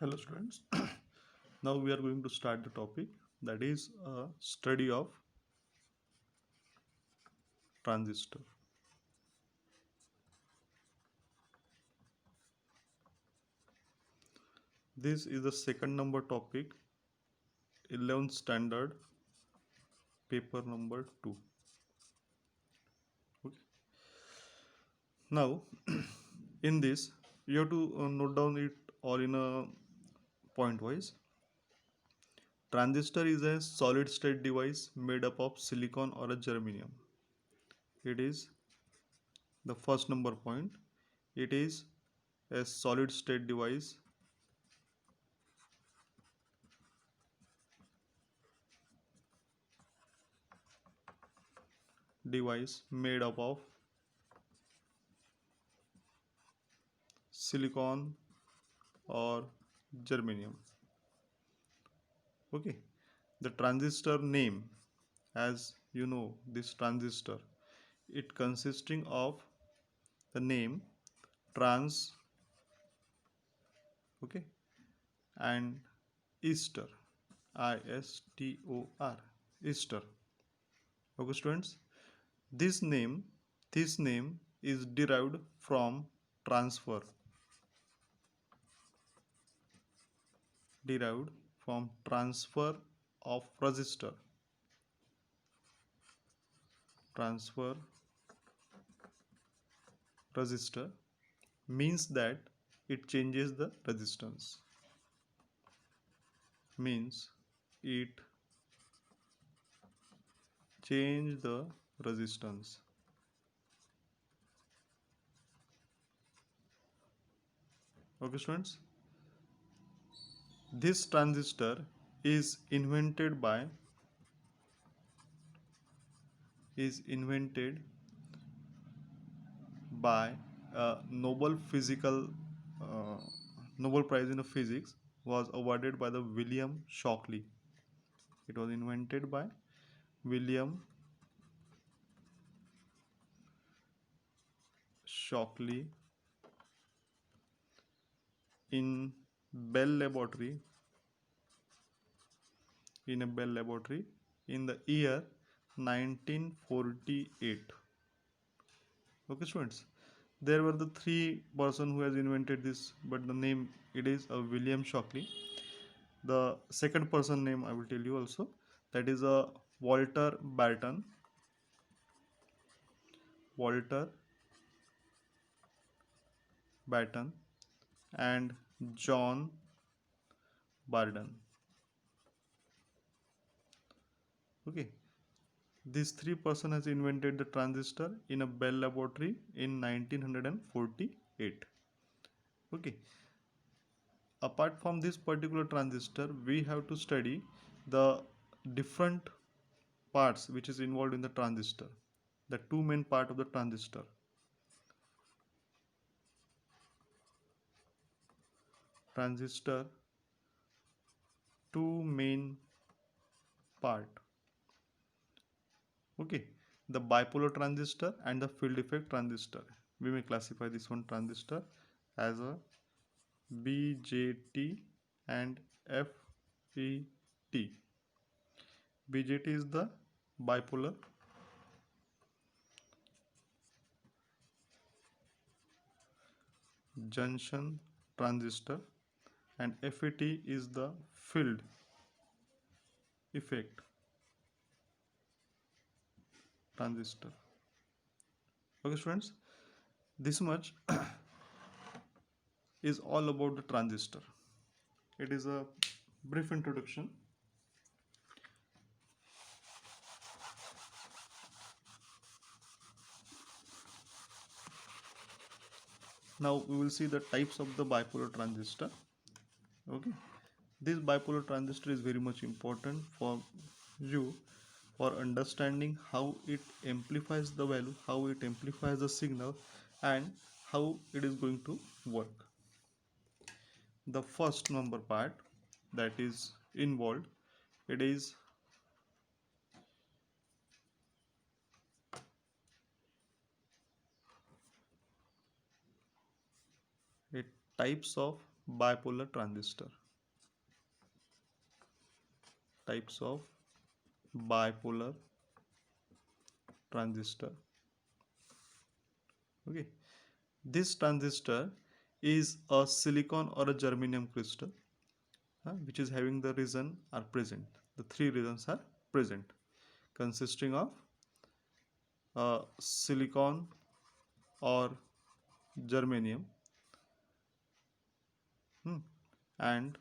Hello students. Now we are going to start the topic, that is a study of transistor. This is the second number topic, 11th standard, paper number 2. Okay. Now in this you have to note down it all in a point wise. Transistor is a solid state device made up of silicon or a germanium. It is the first number point. It is a solid state device made up of silicon or germanium. Okay, the transistor name, as you know, this transistor, it consisting of the name trans, okay, and Easter, ISTOR, Easter. Okay, students, this name, this name is derived from transfer, derived from transfer of resistor, transfer resistor means that it changes the resistance, means it change the resistance. Okay students, this transistor is invented by a uh, Nobel Prize in Physics was awarded by the William Shockley. It was invented by William Shockley in Bell Laboratory, in a Bell Laboratory in the year 1948. Okay students, there were the three person who has invented this, but the name it is a William Shockley. The second person name I will tell you also, that is a Walter Barton, Walter Barton and John Barden. Okay, these three person has invented the transistor in a Bell Laboratory in 1948. Okay, apart from this particular transistor, we have to study the different parts which is involved in the transistor, the two main part of the transistor, two main part. Okay, the bipolar transistor and the field effect transistor. We may classify this one transistor as a BJT and FET. BJT is the bipolar junction transistor and FET is the field effect transistor. Okay students, this much is all about the transistor. It is a brief introduction. Now we will see the types of the bipolar transistor. Okay, this bipolar transistor is very much important for you for understanding how it amplifies the value, how it amplifies the signal, and how it is going to work. The first number part that is involved, it is it types of bipolar transistor. Types of bipolar transistor. Okay, this transistor is a silicon or a germanium crystal, which is having the region are present. The three regions are present, consisting of silicon or germanium, and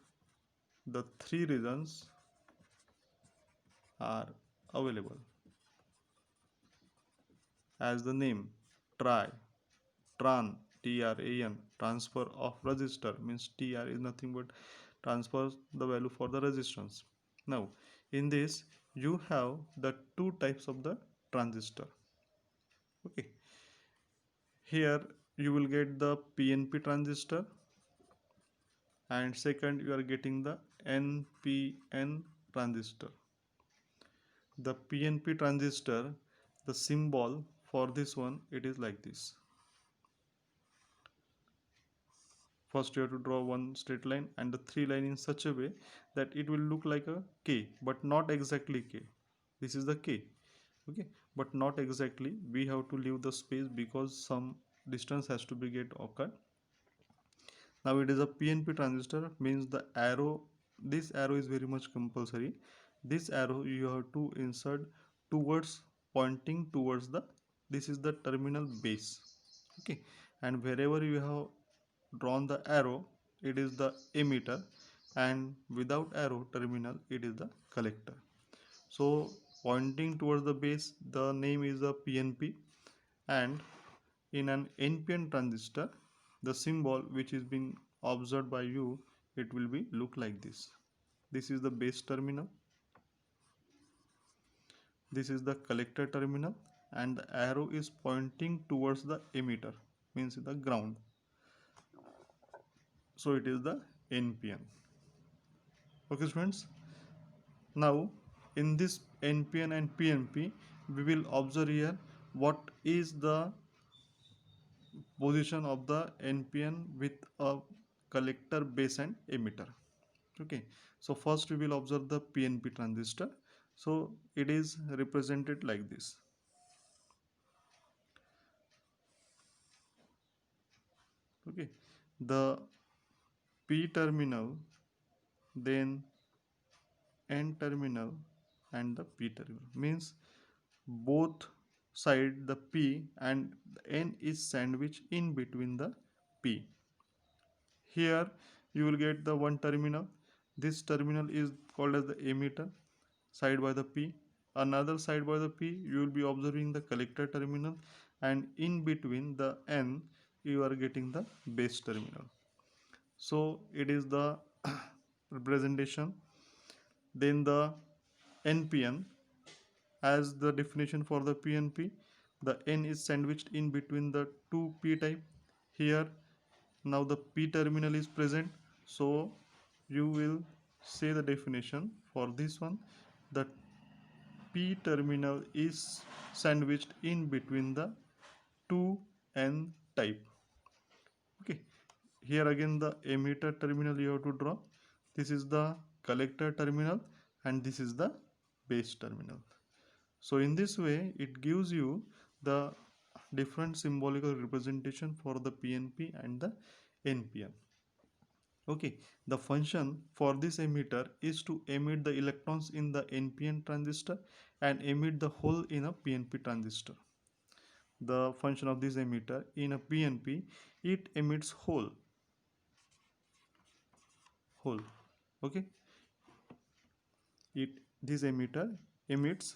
the three regions are available as the name tri tran tran transfer of resistor means tr is nothing but transfers the value for the resistance. Now in this you have the two types of the transistor. Okay, here you will get the PNP transistor, and second you are getting the NPN transistor. The PNP transistor, the symbol for this one, it is like this. First you have to draw one straight line and the three line in such a way that it will look like a K, but not exactly K. This is the K. Okay, but not exactly. We have to leave the space because some distance has to be get occurred. Now it is a PNP transistor, means the arrow, this arrow is very much compulsory. This arrow you have to insert towards, pointing towards the, this is the terminal base. Okay, and wherever you have drawn the arrow, it is the emitter, and without arrow terminal, it is the collector. So pointing towards the base, the name is a PNP, and in an NPN transistor, the symbol which is being observed by you, it will be look like this. This is the base terminal, this is the collector terminal, and the arrow is pointing towards the emitter, means the ground. So it is the NPN. Okay students, now in this NPN and PNP, we will observe here what is the position of the NPN with a collector, base and emitter. Okay, so first we will observe the PNP transistor. So it is represented like this. Okay, the P terminal, then N terminal and the P terminal, means both side the P and the N is sandwiched in between the P. Here you will get the one terminal. This terminal is called as the emitter, side by the P. Another side by the P, you will be observing the collector terminal, and in between the N, you are getting the base terminal. So it is the representation. Then the NPN, as the definition for the PNP, the N is sandwiched in between the two P type. Here now the P terminal is present, so you will say the definition for this one. The P terminal is sandwiched in between the two N type. Okay, here again the emitter terminal you have to draw. This is the collector terminal and this is the base terminal. So in this way it gives you the different symbolical representation for the PNP and the NPN. Okay, the function for this emitter is to emit the electrons in the NPN transistor and emit the hole in a PNP transistor. The function of this emitter in a PNP, it emits hole. Okay, this emitter emits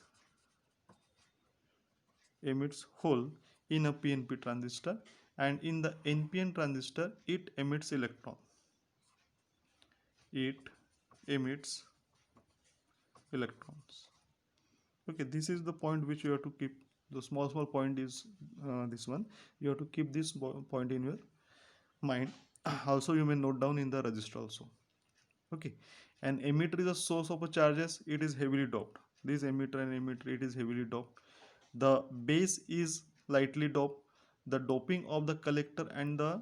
hole in a PNP transistor, and in the NPN transistor it emits electron. It emits electrons. Okay, this is the point which you have to keep. The small point is this one. You have to keep this point in your mind. Also you may note down in the register also. Okay, an emitter is a source of a charges. It is heavily doped. This emitter and emitter, it is heavily doped. The base is lightly doped. The doping of the collector and the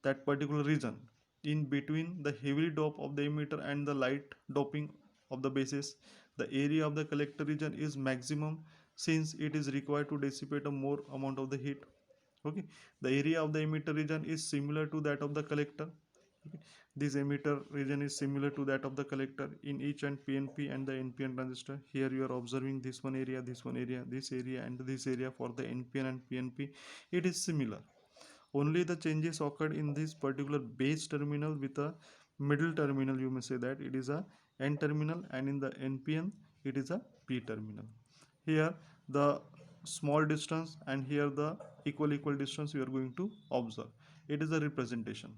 that particular region, in between the heavily dope of the emitter and the light doping of the bases. The area of the collector region is maximum since it is required to dissipate a more amount of the heat. Okay, the area of the emitter region is similar to that of the collector. Okay, this emitter region is similar to that of the collector in each and PNP and the NPN transistor. Here you are observing this one area, this one area, this area and this area for the NPN and PNP. It is similar. Only the changes occurred in this particular base terminal with a middle terminal. You may say that it is a N terminal, and in the NPN it is a P terminal. Here the small distance and here the equal distance you are going to observe. It is a representation.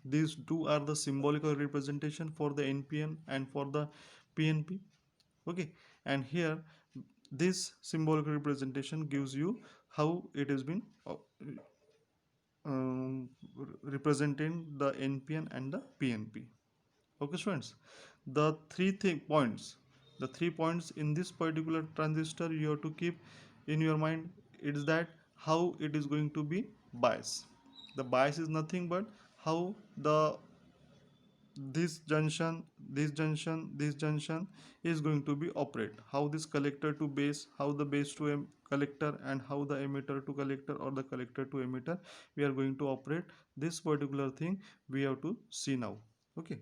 These two are the symbolical representation for the NPN and for the PNP. Okay, and here this symbolical representation gives you how it has been um, representing the NPN and the PNP. Okay, students, the the 3 points in this particular transistor you have to keep in your mind is that how it is going to be bias. The bias is nothing but how the this junction is going to be operate, how this collector to base, how the base to collector, and how the emitter to collector or the collector to emitter we are going to operate. This particular thing we have to see now. Okay,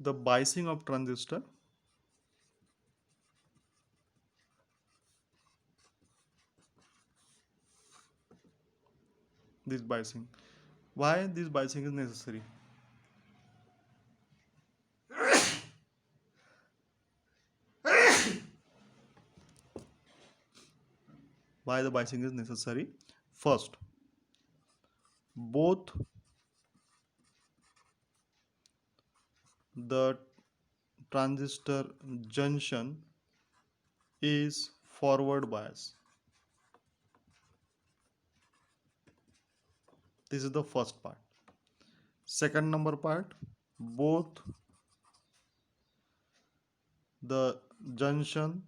the biasing of transistor. This biasing, why this biasing is necessary? Why the biasing is necessary? First, both the transistor junction is forward bias. This is the first part. Second number part, both the junction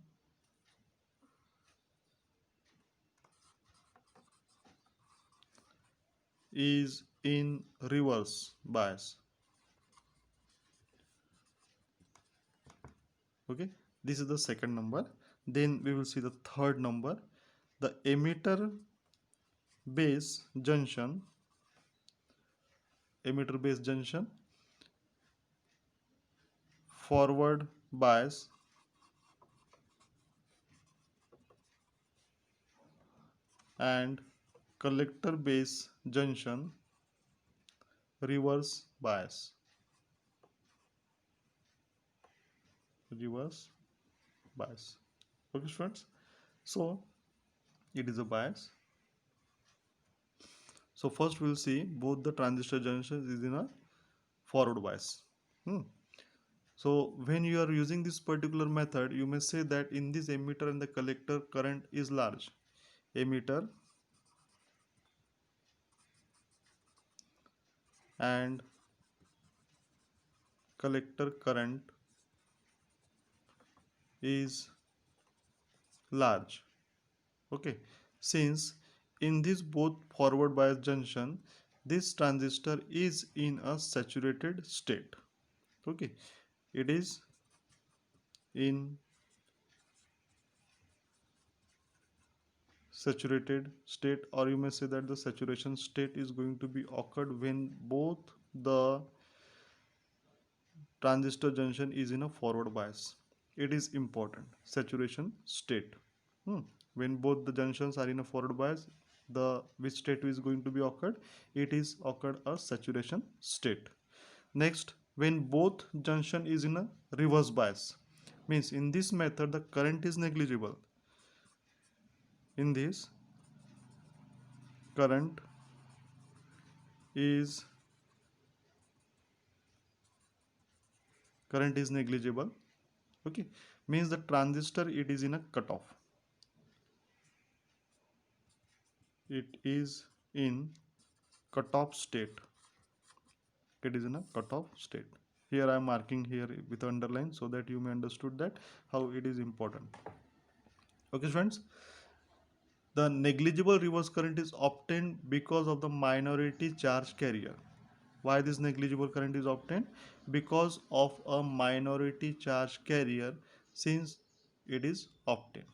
is in reverse bias. Okay, this is the second number. Then we will see the third number, the emitter base junction forward bias and collector base junction reverse bias. Reverse bias. Okay, students. So it is a bias. So first we'll see both the transistor junctions is in a forward bias. So when you are using this particular method, you may say that in this emitter and the collector current is large. Emitter and collector current is large. Okay, since in this both forward bias junction, this transistor is in a saturated state. Okay, it is in saturated state, or you may say that the saturation state is going to be occurred when both the transistor junction is in a forward bias. It is important, saturation state. When both the junctions are in a forward bias, the which state is going to be occurred? It is occurred a saturation state. Next, when both junction is in a reverse bias, means in this method the current is negligible. In this, current is current is negligible. Okay, means the transistor, it is in a cutoff. It is in cutoff state. It is in a cutoff state. Here I am marking here with underline so that you may understood that how it is important. Okay friends, the negligible reverse current is obtained because of the minority charge carrier. Why this negligible current is obtained? Because of a minority charge carrier, since it is obtained.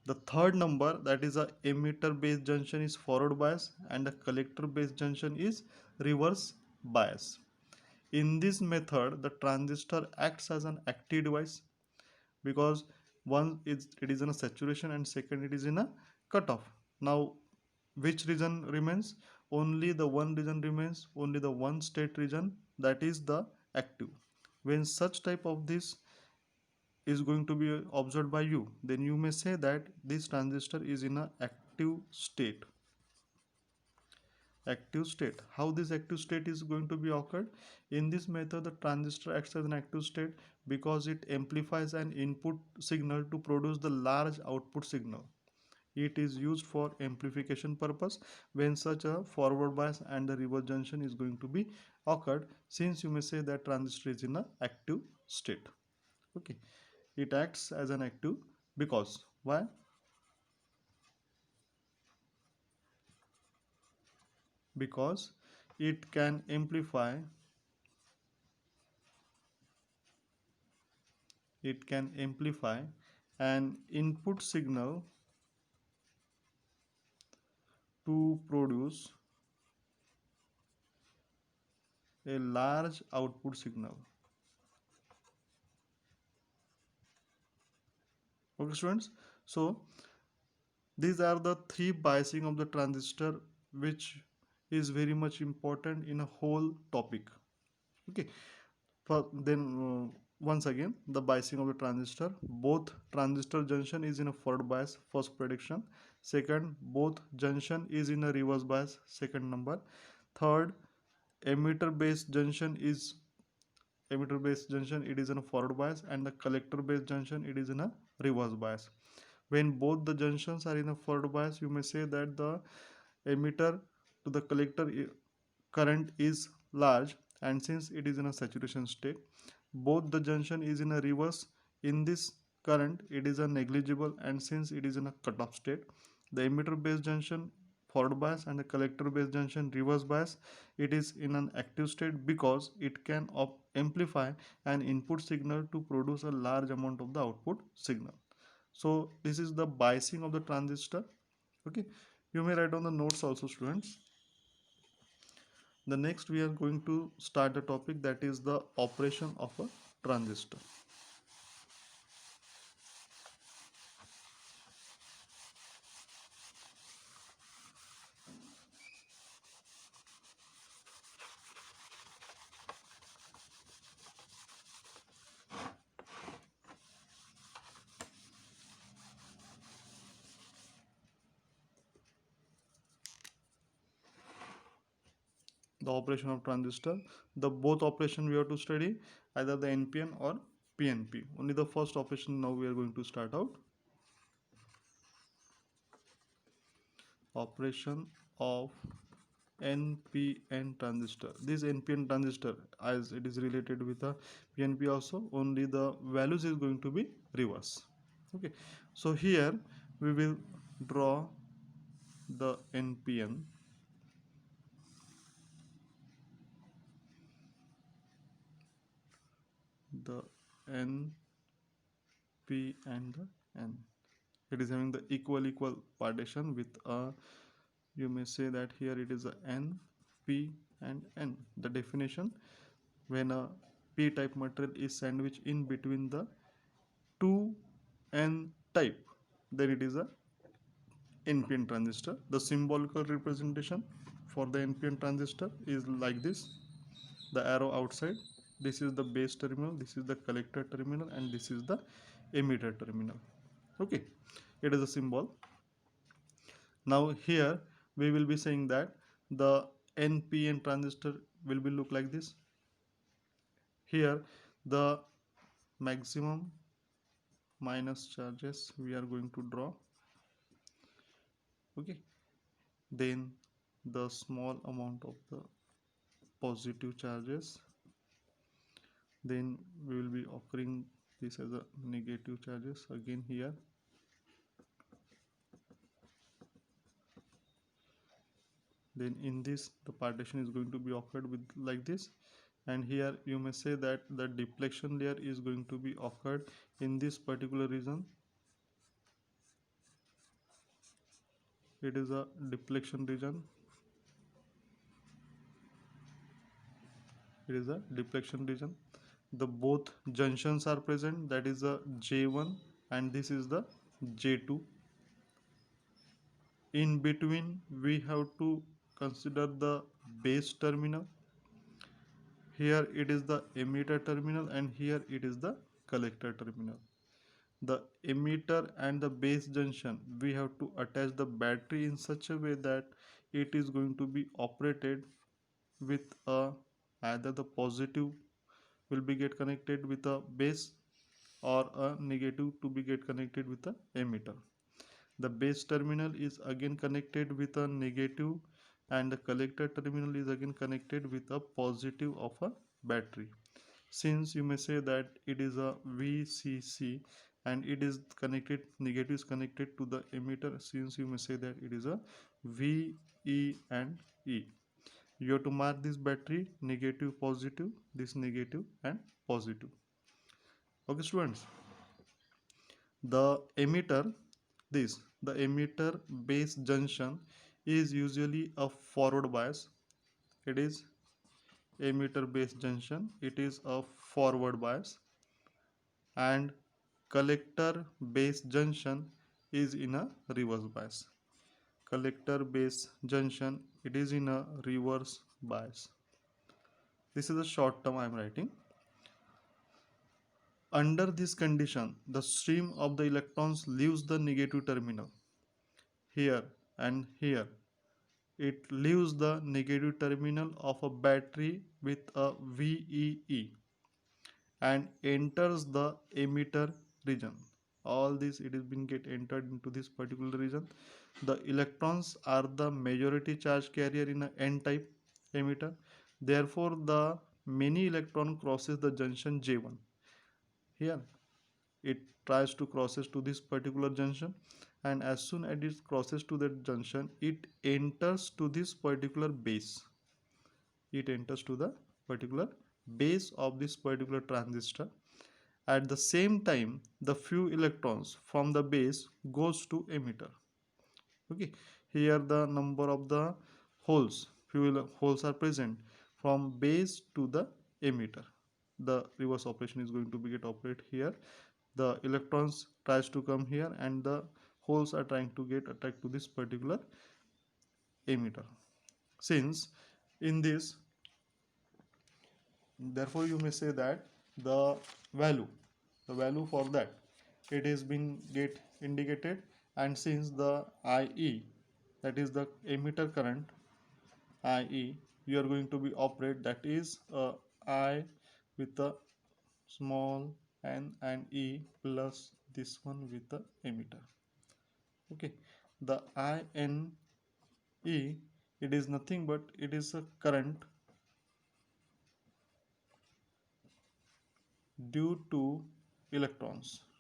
The third number, that is a emitter based junction, is forward bias and a collector based junction is reverse bias. In this method, the transistor acts as an active device because one is it is in a saturation and second it is in a cutoff. Now which region remains? Only the one region remains, only the one state region, that is the active. When such type of this is going to be observed by you, then you may say that this transistor is in a active state. Active state. How this active state is going to be occurred? In this method, the transistor acts as an active state because it amplifies an input signal to produce the large output signal. It is used for amplification purpose when such a forward bias and the reverse junction is going to be occurred, since you may say that transistor is in a active state. Okay, it acts as an active because why? Because it can amplify, an input signal to produce a large output signal. Okay students, so these are the three biasing of the transistor which is very much important in a whole topic. Okay, for then once again, the biasing of the transistor: both transistor junction is in a forward bias, first prediction. Second, both junction is in a reverse bias, second number. Third, emitter based junction is it is in a forward bias, and the collector based junction, it is in a reverse bias. When both the junctions are in a forward bias, you may say that the emitter to the collector current is large, and since it is in a saturation state, both the junction is in a reverse. In this current, it is a negligible, and since it is in a cutoff state, the emitter based junction forward bias and the collector based junction reverse bias, it is in an active state because it can amplify an input signal to produce a large amount of the output signal. So this is the biasing of the transistor. Okay, you may write on the notes also students. The next we are going to start the topic, that is the operation of a transistor. The operation of transistor, the both operation we have to study, either the NPN or PNP. Only the first operation now we are going to start out. Operation of NPN transistor. This NPN transistor, as it is related with a PNP also, only the values is going to be reverse. Okay, so here we will draw the NPN, the N, P and the N. It is having the equal partition with a, you may say that here it is a N, P and N. The definition: when a P type material is sandwiched in between the two N type, then it is a NPN transistor. The symbolical representation for the NPN transistor is like this: the arrow outside, this is the base terminal, this is the collector terminal, and this is the emitter terminal. Okay, it is a symbol. Now here we will be saying that the NPN transistor will be look like this. Here the maximum minus charges we are going to draw. Okay, then the small amount of the positive charges, then we will be occurring this as a negative charges again here. Then in this the partition is going to be occurred with like this, and here you may say that the depletion layer is going to be occurred in this particular region. It is a depletion region. It is a depletion region. The both junctions are present, that is a J1 and this is the J2. In between we have to consider the base terminal. Here it is the emitter terminal and here it is the collector terminal. The emitter and the base junction, we have to attach the battery in such a way that it is going to be operated with a either the positive will be get connected with a base or a negative to be get connected with the emitter. The base terminal is again connected with a negative and the collector terminal is again connected with a positive of a battery. Since you may say that it is a VCC and it is connected, negative is connected to the emitter, since you may say that it is a VE and E. You have to mark this battery negative, positive, this negative and positive. Okay students, the emitter, the emitter base junction is usually a forward bias. It is emitter base junction, it is a forward bias, and collector base junction is in a reverse bias. Collector base junction, it is in a reverse bias. This is a short term I am writing. Under this condition, the stream of the electrons leaves the negative terminal here and here. It leaves the negative terminal of a battery with a VEE and enters the emitter region. All this it is been get entered into this particular region. The electrons are the majority charge carrier in a n-type emitter. Therefore, the many electron crosses the junction J1. Here it tries to crosses to this particular junction, and as soon as it crosses to that junction, it enters to this particular base. It enters to the particular base of this particular transistor. At the same time, the few electrons from the base goes to emitter. Okay, here the number of the holes, few holes are present from base to the emitter. The reverse operation is going to be get operated here. The electrons tries to come here and the holes are trying to get attracted to this particular emitter. Since in this, therefore you may say that the value for that it is been get indicated, and since the IE, that is the emitter current IE, you are going to be operate, that is I with a small n and E plus this one with the emitter. Okay, the INE, it is nothing but it is a current due to electrons,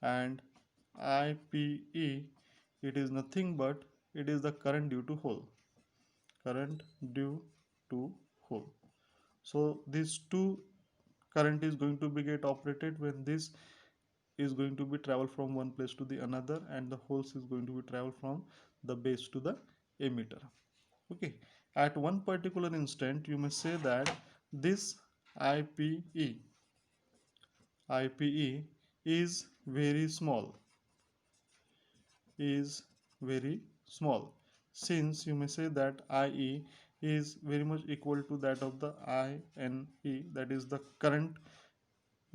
and IPE, it is nothing but it is the current due to hole, current due to hole. So these two current is going to be get operated when this is going to be travel from one place to the another, and the holes is going to be travel from the base to the emitter. Okay, at one particular instant you may say that this IPE is very small, since you may say that IE is very much equal to that of the INE, that is the current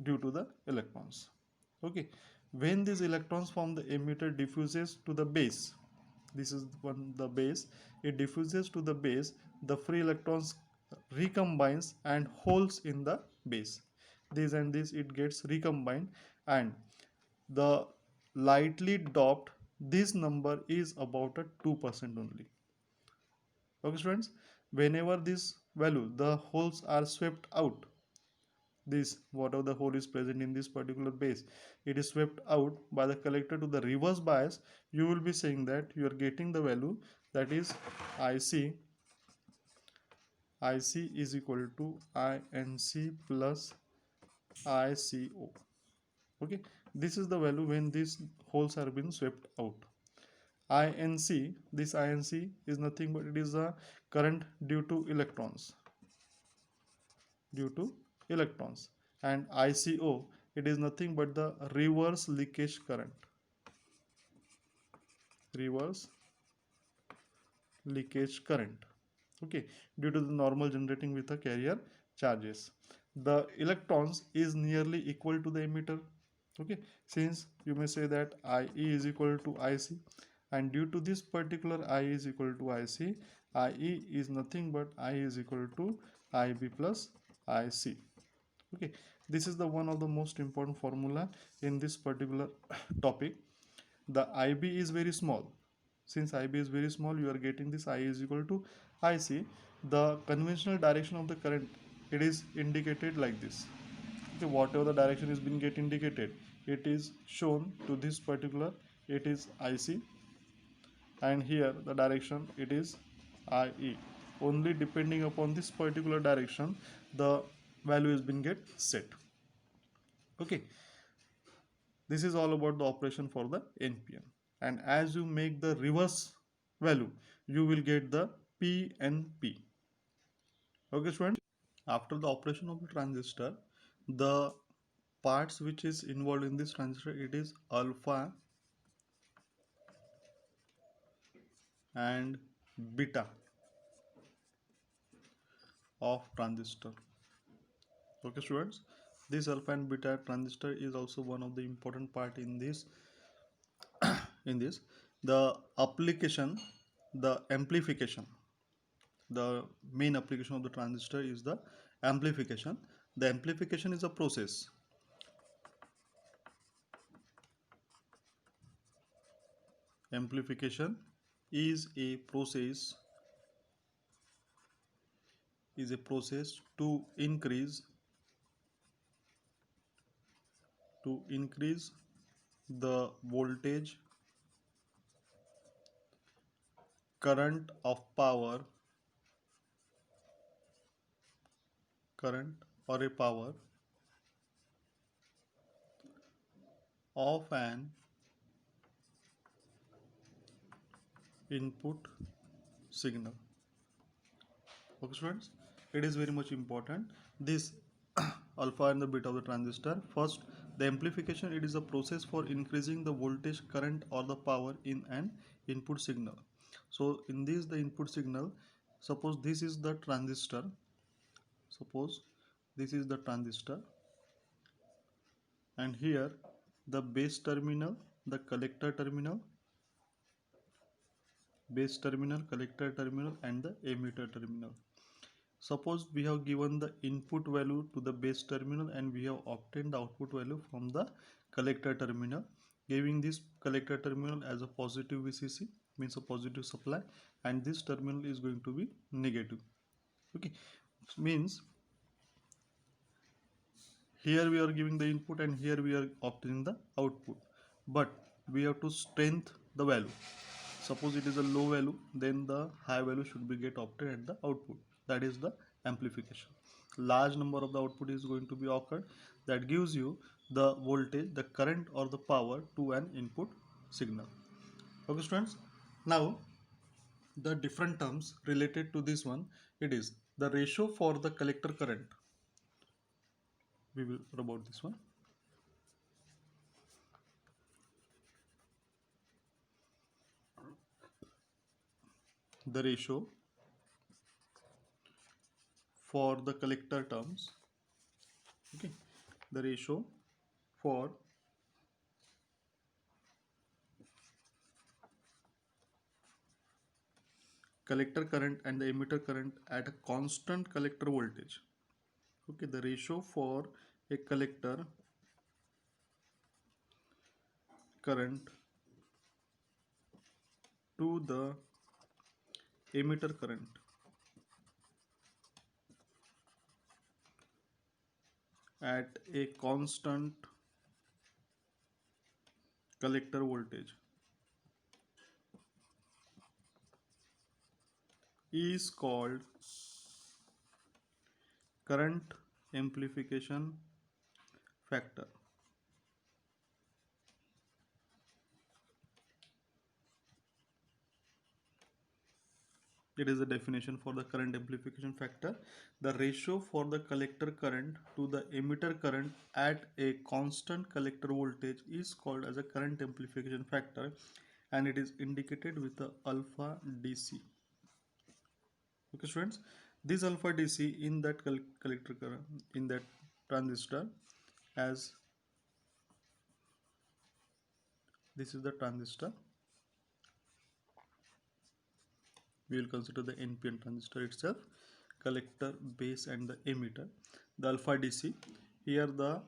due to the electrons. Okay, when these electrons from the emitter diffuses to the base, this is one the base, it diffuses to the base, the free electrons recombines and holes in the base. This and this it gets recombined, and the lightly doped this number is about a 2% only. Okay students, whenever this value the holes are swept out, this whatever the hole is present in this particular base, it is swept out by the collector to the reverse bias, you will be saying that you are getting the value that is IC is equal to INC plus ICO. Okay, this is the value when these holes are being swept out. INC, this INC is nothing but it is a current due to electrons, and ICO, it is nothing but the reverse leakage current, reverse leakage current. Okay, due to the normal generating with the carrier charges. The electrons is nearly equal to the emitter. Okay, since you may say that IE is equal to IC, and due to this particular I is equal to IC, IE is nothing but I is equal to IB plus IC. Okay, this is the one of the most important formula in this particular topic. The IB is very small. Since IB is very small, you are getting this I is equal to IC. The conventional direction of the current, it is indicated like this. Okay, whatever the direction is being get indicated, it is shown to this particular, it is IC, and here the direction it is IE. Only depending upon this particular direction, the value is being get set. Okay, this is all about the operation for the NPN, and as you make the reverse value, you will get the PNP. Okay students, after the operation of the transistor, the parts which is involved in this transistor, it is alpha and beta of transistor. Okay students, this alpha and beta transistor is also one of the important part in this the application, the amplification. The main application of the transistor is the amplification. The amplification is a process. Amplification is a process to increase the voltage, current of power, current or a power of an input signal. Okay students, it is very much important this alpha and the beta of the transistor. First, the amplification, it is a process for increasing the voltage, current or the power in an input signal. So in this, the input signal, suppose this is the transistor, and here the base terminal, the collector terminal, collector terminal, and the emitter terminal. Suppose we have given the input value to the base terminal and we have obtained the output value from the collector terminal, giving this collector terminal as a positive VCC, means a positive supply, and this terminal is going to be negative. Okay, means here we are giving the input and here we are obtaining the output, but we have to strengthen the value. Suppose it is a low value, then the high value should be get obtained at the output. That is the amplification. Large number of the output is going to be occurred, that gives you the voltage, the current or the power to an input signal. Okay students, now the different terms related to this one, it is the ratio for the collector current. We will read about this one. The ratio for the collector terms. Okay, the ratio for collector current and the emitter current at a constant collector voltage. Okay, the ratio for a collector current to the emitter current at a constant collector voltage is called current amplification factor. It is the definition for the current amplification factor. The ratio for the collector current to the emitter current at a constant collector voltage is called as a current amplification factor, and it is indicated with the alpha DC. Okay, students, this alpha DC in that collector current in that transistor, as this is the transistor, we will consider the NPN transistor itself, collector, base and the emitter. The alpha DC, here the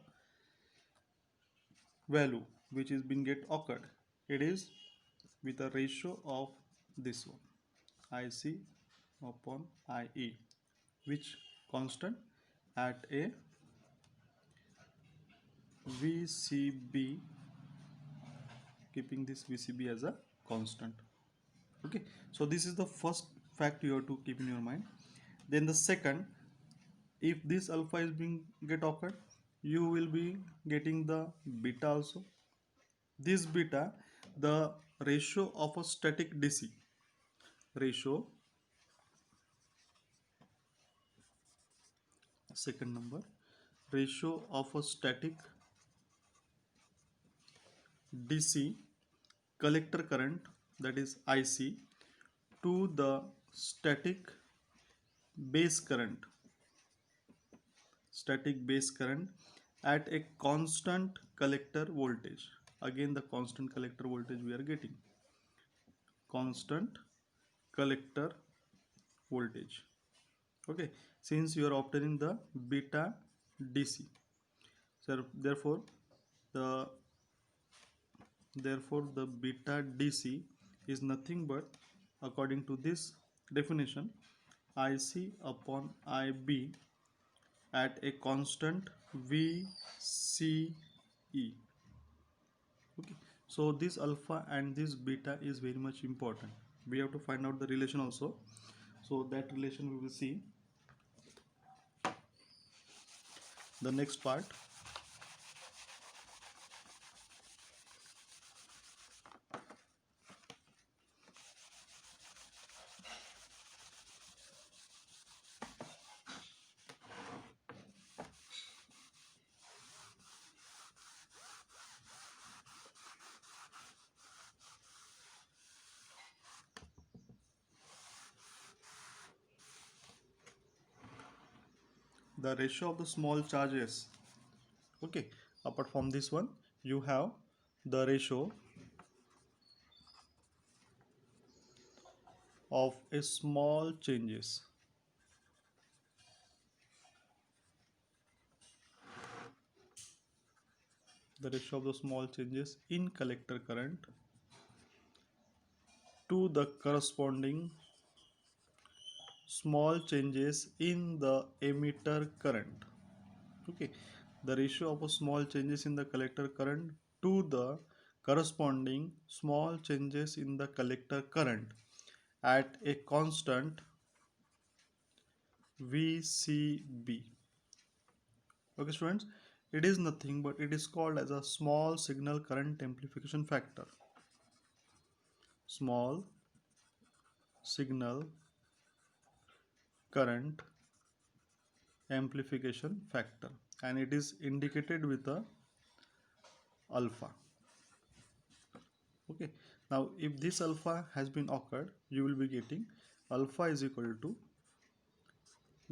value which is being get occurred, it is with a ratio of this one, IC upon IE, which constant at a VCB, keeping this VCB as a constant. Okay, so this is the first fact you have to keep in your mind. Then the second, if this alpha is being get occurred, you will be getting the beta also. This beta, the ratio of a static DC, ratio, second number, ratio of a static DC collector current, that is IC, to the static base current, at a constant collector voltage. Again the constant collector voltage we are getting, constant collector voltage. Okay, since you are obtaining the beta DC, so the therefore the beta DC is nothing but, according to this definition, IC upon IB at a constant VCE. Okay, so this alpha and this beta is very much important. We have to find out the relation also, so that relation we will see the next part. The ratio of the small charges. Okay, apart from this one, you have the ratio of a small changes. The ratio of the small changes in collector current to the corresponding small changes in the emitter current. Okay, the ratio of a small changes in the collector current to the corresponding small changes in the collector current at a constant VCB. Okay, students, it is nothing but it is called as a small signal current amplification factor. Small signal current amplification factor, and it is indicated with a alpha. Okay, now if this alpha has been occurred, you will be getting alpha is equal to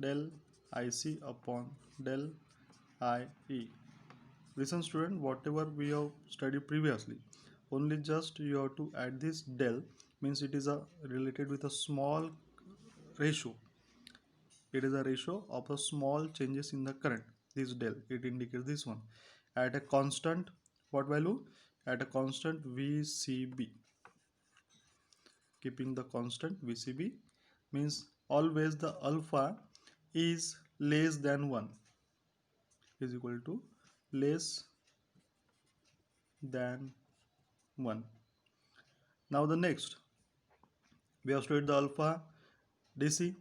del IC upon del IE. Listen student, whatever we have studied previously, only just you have to add this del, means it is a related with a small ratio. It is a ratio of the small changes in the current. This del, it indicates this one. At a constant, what value? At a constant VCB. Keeping the constant VCB means always the alpha is less than 1, is equal to less than 1. Now the next, we have studied the alpha DC,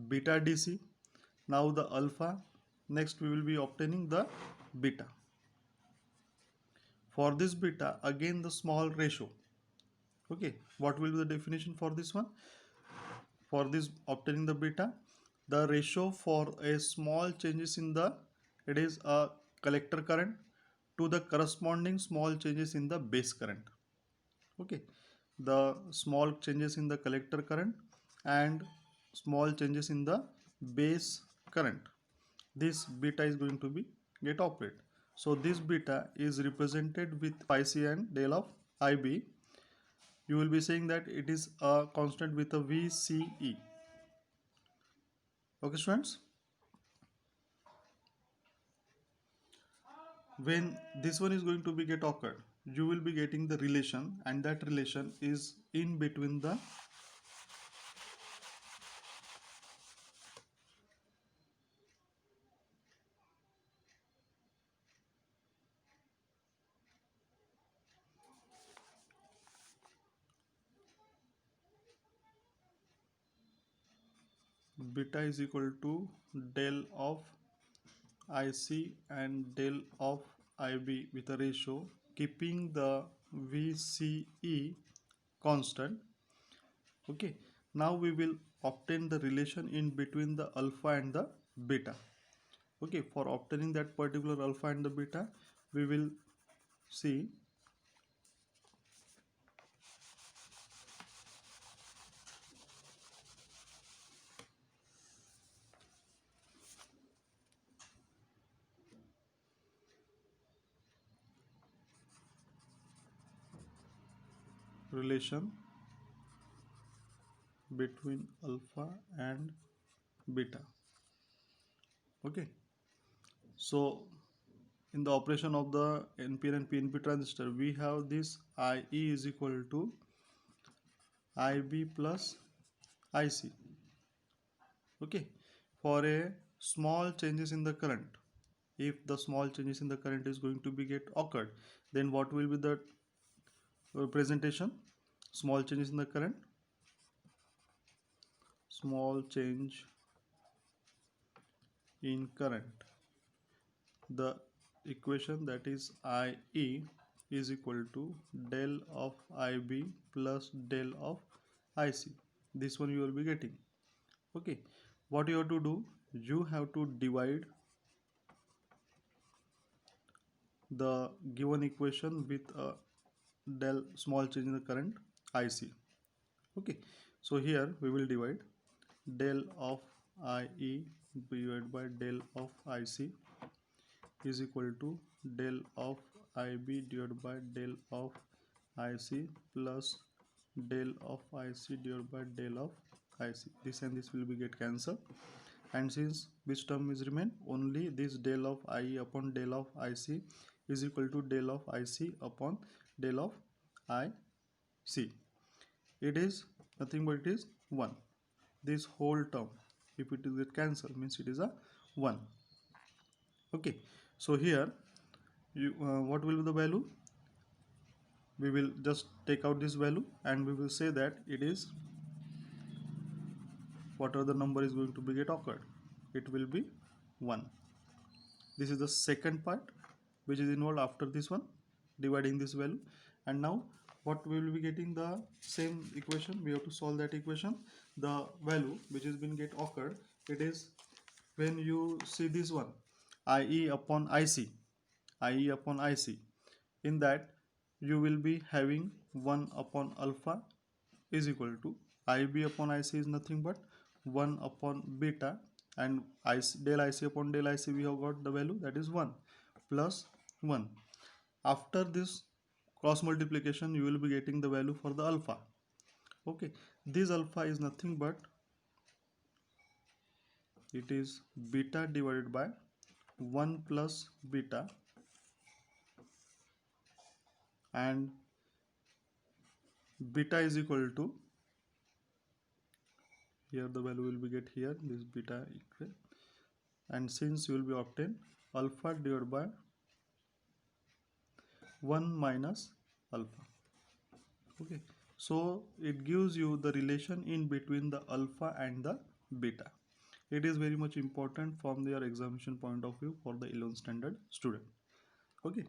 beta DC. Now the alpha, next we will be obtaining the beta. For this beta, again the small ratio. Okay, what will be the definition for this one? For this obtaining the beta, the ratio for a small changes in the, it is a collector current to the corresponding small changes in the base current. Okay, the small changes in the collector current and small changes in the base current, this beta is going to be get operated. So this beta is represented with phi c and del of IB. You will be saying that it is a constant with a VCE. Okay students, when this one is going to be get occurred, you will be getting the relation, and that relation is in between the beta is equal to del of IC and del of IB with a ratio keeping the VCE constant. Okay, now we will obtain the relation in between the alpha and the beta. Okay, for obtaining that particular alpha and the beta, we will see relation between alpha and beta. Okay, so in the operation of the NPN and PNP transistor, we have this IE is equal to IB plus IC. Okay, for a small changes in the current, if the small changes in the current is going to be get occurred, then what will be the representation? Small changes in the current, small change in current, the equation that is IE is equal to del of IB plus del of IC. This one you will be getting. Okay, what you have to do, you have to divide the given equation with a del small change in the current IC. Okay, so here we will divide del of IE divided by del of IC is equal to del of IB divided by del of IC plus del of IC divided by del of IC. This and this will be get cancelled, and since which term is remain, only this del of IE upon del of IC is equal to del of IC upon del of IC. It is nothing but it is 1. This whole term, if it is get cancelled, means it is a 1. Okay, so here you what will be the value? We will just take out this value and we will say that it is whatever the number is going to be get occurred, it will be 1. This is the second part which is involved after this one, dividing this value. And now what we will be getting the same equation, we have to solve that equation. The value which has been get occurred, it is when you see this one IE upon IC, IE upon IC, in that you will be having 1 upon alpha is equal to IB upon IC is nothing but 1 upon beta, and del IC upon del IC we have got the value that is 1 plus 1. After this cross multiplication you will be getting the value for the alpha. Okay, this alpha is nothing but it is beta divided by 1 plus beta, and beta is equal to, here the value will be get here, this beta equal, and since you will be obtain alpha divided by 1 minus alpha. Okay, so it gives you the relation in between the alpha and the beta. It is very much important from their examination point of view for the 11th standard student. Okay,